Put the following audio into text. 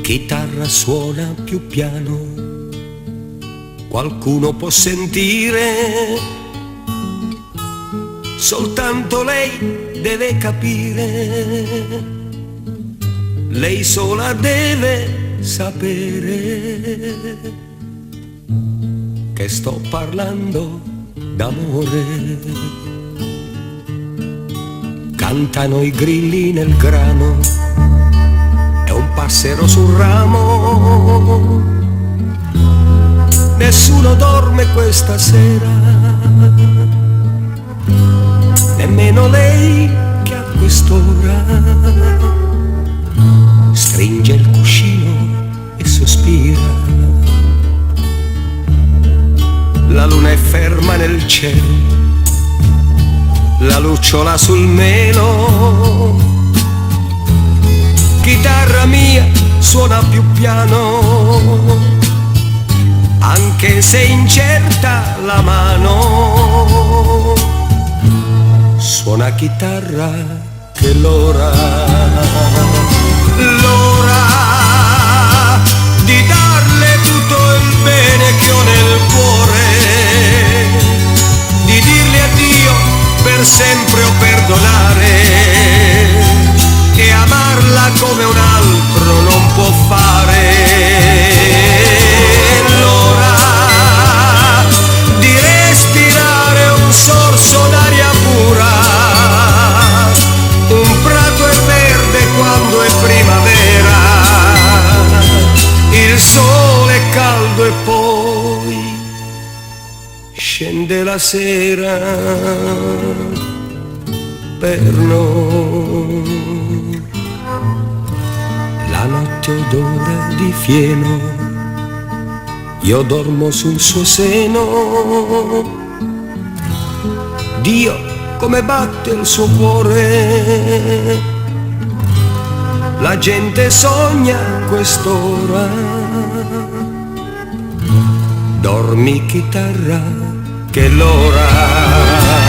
Chitarra suona più piano, qualcuno può sentire, soltanto lei deve capire, lei sola deve sapere che sto parlando d'amore. Cantano i grilli nel grano e un passero sul ramo, nessuno dorme questa sera, nemmeno lei che a quest'ora stringe il cuscino e sospira. La luna è ferma nel cielo, la lucciola sul melo. Chitarra mia suona più piano, anche se incerta la mano. Suona chitarra che l'ora di darle tutto il bene che ho nel cuore, di dirle addio per sempre o perdonare, e amarla come un altro non può fare. L'ora di respirare un sorso d'aria pura, un prato è verde quando è primavera, il sole è caldo e poi scende la sera per noi. La notte odora di fieno, io dormo sul suo seno. Dio, come batte il suo cuore, la gente sogna a quest'ora. Dormi chitarra che l'ora